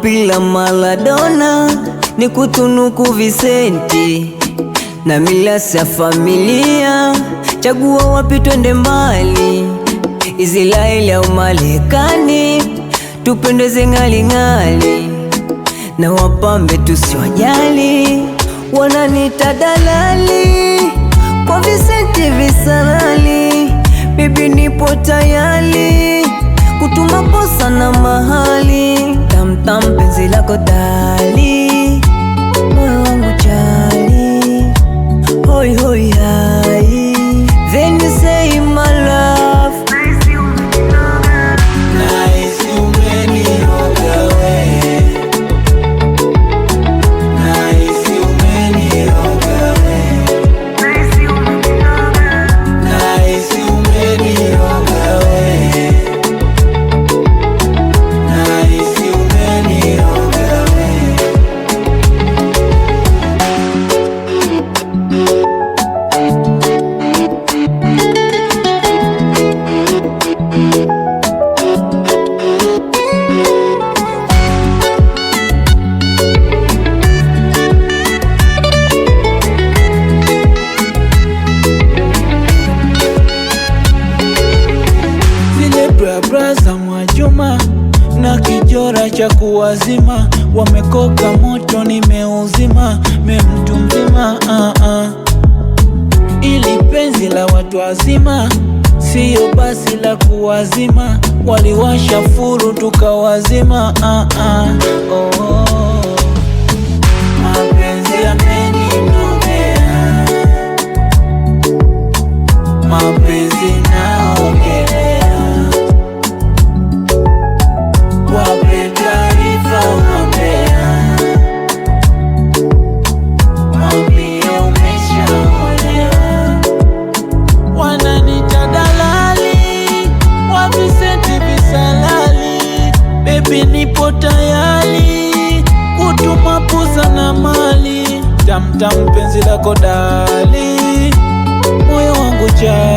pila Maradona, ni kutunuku Vicenti na milasi ya familia. Chagua wapi twende mbali, Israeli au Marekani, tupendeze ngali ngali na wapambe tusiwajali. Wananita dalali kwa Vicenti Visalali, bibi nipo tayari kutuma posa na mahali. Tamtam penzi lako dali, moyo wangu chali, hoi hoi hai, then you say my love. Nahisi umeniroga we, nahisi umeniroga we, nahisi umeniroga we, nahisi umeniroga we. Zile bra za Mwajuma na kijora cha kuwazima, wamekoka moto nimeuzima, me mtu mzima ili penzi la watu wazima, siyo basi la kuwazima, waliwasha furu tukawazima oh. Mapenzi yameninogea, mapenzi naogelea, wape taarifa wambea, mwambie umeshaolewa. Wananita dalali wa Vicenti Visalali, baby nipo tayari kutuma posa na mali. Tamtam penzi lako dali, moyo wangu chali.